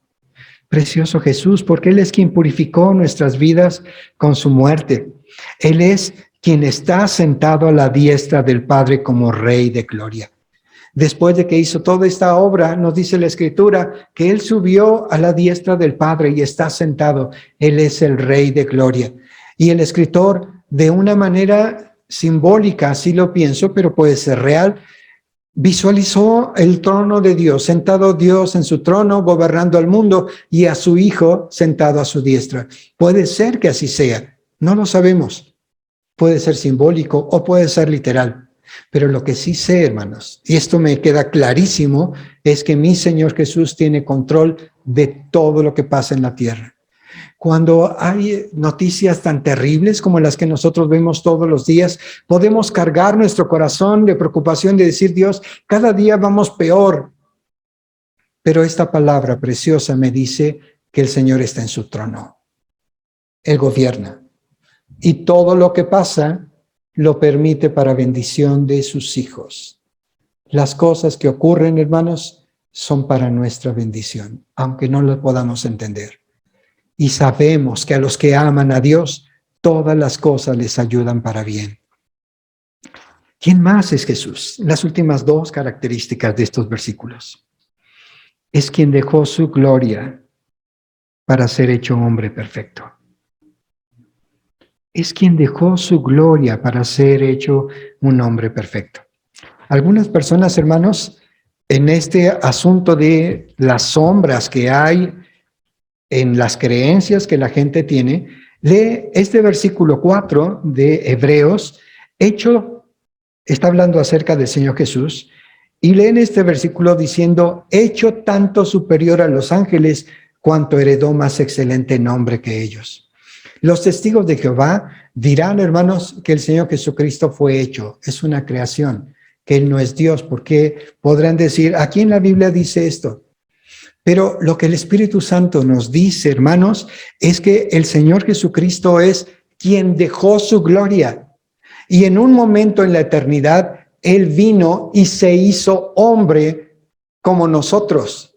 Speaker 1: Precioso Jesús, porque Él es quien purificó nuestras vidas con su muerte. Él es quien está sentado a la diestra del Padre como Rey de gloria. Después de que hizo toda esta obra, nos dice la Escritura que Él subió a la diestra del Padre y está sentado. Él es el Rey de gloria. Y el escritor, de una manera simbólica, así lo pienso, pero puede ser real, visualizó el trono de Dios, sentado Dios en su trono, gobernando al mundo, y a su Hijo sentado a su diestra. Puede ser que así sea, no lo sabemos. Puede ser simbólico o puede ser literal. Pero lo que sí sé, hermanos, y esto me queda clarísimo, es que mi Señor Jesús tiene control de todo lo que pasa en la tierra. Cuando hay noticias tan terribles como las que nosotros vemos todos los días, podemos cargar nuestro corazón de preocupación de decir, Dios, cada día vamos peor. Pero esta palabra preciosa me dice que el Señor está en su trono. Él gobierna. Y todo lo que pasa lo permite para bendición de sus hijos. Las cosas que ocurren, hermanos, son para nuestra bendición, aunque no lo podamos entender. Y sabemos que a los que aman a Dios, todas las cosas les ayudan para bien. ¿Quién más es Jesús? Las últimas dos características de estos versículos. Es quien dejó su gloria para ser hecho hombre perfecto. Es quien dejó su gloria para ser hecho un hombre perfecto. Algunas personas, hermanos, en este asunto de las sombras que hay en las creencias que la gente tiene, lee este versículo 4 de Hebreos, está hablando acerca del Señor Jesús, y leen este versículo diciendo, hecho tanto superior a los ángeles, cuanto heredó más excelente nombre que ellos. Los testigos de Jehová dirán, hermanos, que el Señor Jesucristo fue hecho, es una creación, que Él no es Dios, porque podrán decir, aquí en la Biblia dice esto. Pero lo que el Espíritu Santo nos dice, hermanos, es que el Señor Jesucristo es quien dejó su gloria. Y en un momento en la eternidad, Él vino y se hizo hombre como nosotros.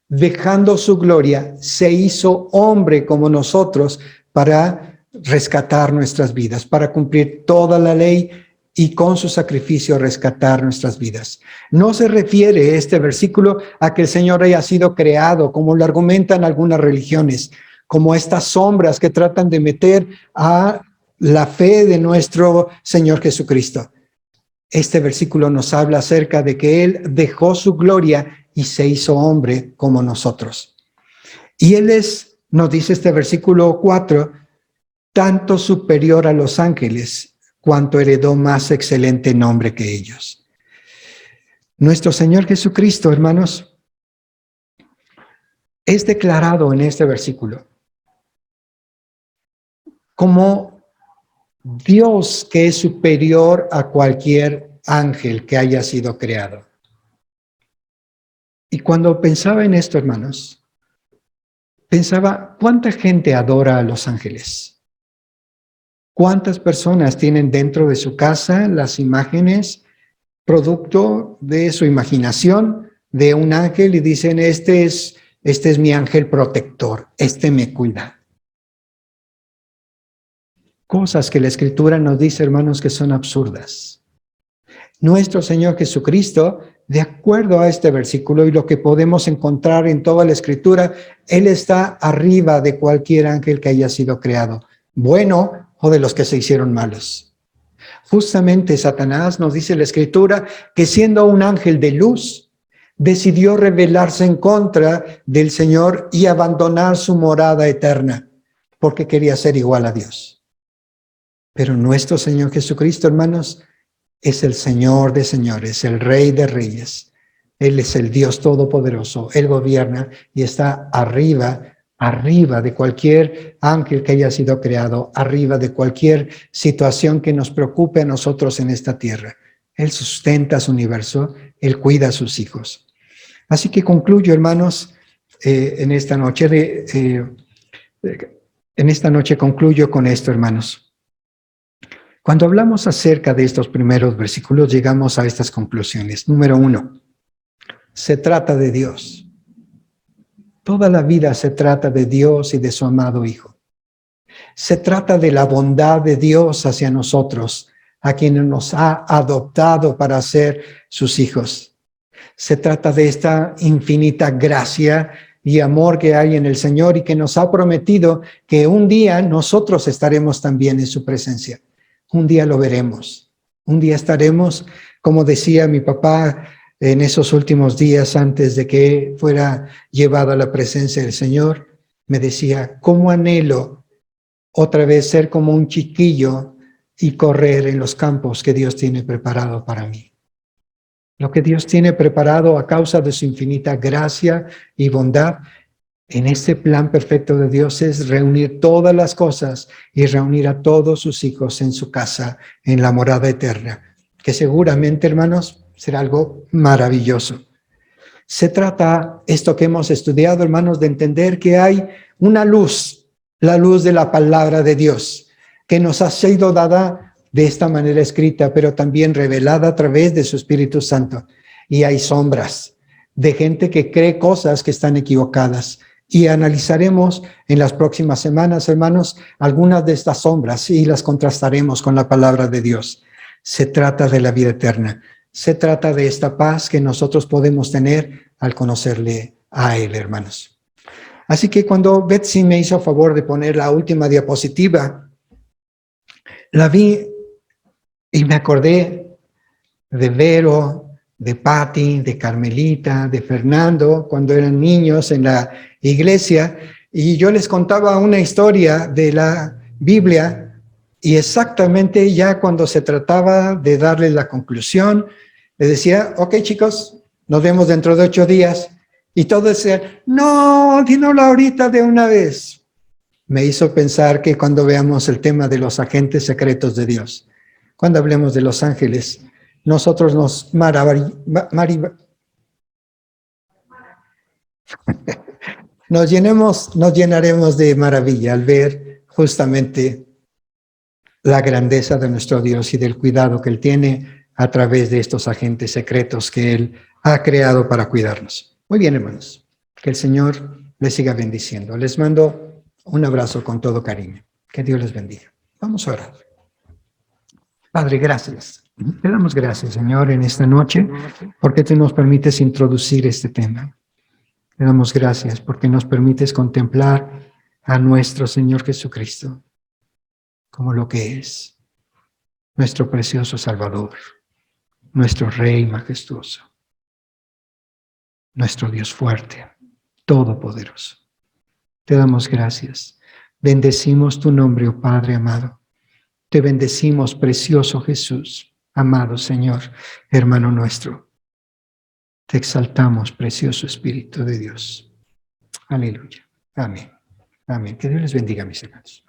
Speaker 1: Dejando su gloria, se hizo hombre como nosotros para rescatar nuestras vidas, para cumplir toda la ley y con su sacrificio rescatar nuestras vidas. No se refiere este versículo a que el Señor haya sido creado, como lo argumentan algunas religiones, como estas sombras que tratan de meter a la fe de nuestro Señor Jesucristo. Este versículo nos habla acerca de que Él dejó su gloria y se hizo hombre como nosotros. Y Él es, nos dice este versículo 4, tanto superior a los ángeles, cuanto heredó más excelente nombre que ellos. Nuestro Señor Jesucristo, hermanos, es declarado en este versículo como Dios que es superior a cualquier ángel que haya sido creado. Y cuando pensaba en esto, hermanos, pensaba, ¿cuánta gente adora a los ángeles? ¿Cuántas personas tienen dentro de su casa las imágenes, producto de su imaginación, de un ángel y dicen, este es mi ángel protector, este me cuida? Cosas que la Escritura nos dice, hermanos, que son absurdas. Nuestro Señor Jesucristo, de acuerdo a este versículo y lo que podemos encontrar en toda la Escritura, Él está arriba de cualquier ángel que haya sido creado, bueno o de los que se hicieron malos. Justamente Satanás, nos dice la Escritura, que siendo un ángel de luz, decidió rebelarse en contra del Señor y abandonar su morada eterna, porque quería ser igual a Dios. Pero nuestro Señor Jesucristo, hermanos, es el Señor de señores, el Rey de reyes. Él es el Dios todopoderoso. Él gobierna y está arriba de cualquier ángel que haya sido creado, arriba de cualquier situación que nos preocupe a nosotros en esta tierra. Él sustenta su universo, Él cuida a sus hijos. Así que concluyo, hermanos, en esta noche concluyo con esto, hermanos. Cuando hablamos acerca de estos primeros versículos, llegamos a estas conclusiones. Número 1, se trata de Dios. Toda la vida se trata de Dios y de su amado Hijo. Se trata de la bondad de Dios hacia nosotros, a quienes nos ha adoptado para ser sus hijos. Se trata de esta infinita gracia y amor que hay en el Señor y que nos ha prometido que un día nosotros estaremos también en su presencia. Un día lo veremos. Un día estaremos, como decía mi papá en esos últimos días antes de que fuera llevado a la presencia del Señor, me decía, ¿cómo anhelo otra vez ser como un chiquillo y correr en los campos que Dios tiene preparado para mí? Lo que Dios tiene preparado a causa de su infinita gracia y bondad en este plan perfecto de Dios es reunir todas las cosas y reunir a todos sus hijos en su casa, en la morada eterna, que seguramente, hermanos, será algo maravilloso. Se trata, esto que hemos estudiado, hermanos, de entender que hay una luz, la luz de la palabra de Dios, que nos ha sido dada de esta manera escrita, pero también revelada a través de su Espíritu Santo. Y hay sombras de gente que cree cosas que están equivocadas. Y analizaremos en las próximas semanas, hermanos, algunas de estas sombras y las contrastaremos con la palabra de Dios. Se trata de la vida eterna. Se trata de esta paz que nosotros podemos tener al conocerle a Él, hermanos. Así que cuando Betsy me hizo favor de poner la última diapositiva, la vi y me acordé de Vero, de Patti, de Carmelita, de Fernando, cuando eran niños en la iglesia, y yo les contaba una historia de la Biblia, y exactamente ya cuando se trataba de darles la conclusión, les decía, ok chicos, nos vemos dentro de 8 días, y todos decían, no, dínoslo ahorita de una vez. Me hizo pensar que cuando veamos el tema de los agentes secretos de Dios, cuando hablemos de los ángeles, nosotros nos llenaremos de maravilla al ver justamente la grandeza de nuestro Dios y del cuidado que Él tiene a través de estos agentes secretos que Él ha creado para cuidarnos. Muy bien, hermanos, que el Señor les siga bendiciendo. Les mando un abrazo con todo cariño. Que Dios les bendiga. Vamos a orar. Padre, gracias. Te damos gracias, Señor, en esta noche, porque tú nos permites introducir este tema. Te damos gracias porque nos permites contemplar a nuestro Señor Jesucristo como lo que es, nuestro precioso Salvador, nuestro Rey majestuoso, nuestro Dios fuerte, todopoderoso. Te damos gracias. Bendecimos tu nombre, oh Padre amado. Te bendecimos, precioso Jesús, amado Señor, hermano nuestro. Te exaltamos, precioso Espíritu de Dios. Aleluya. Amén. Amén. Que Dios les bendiga, mis hermanos.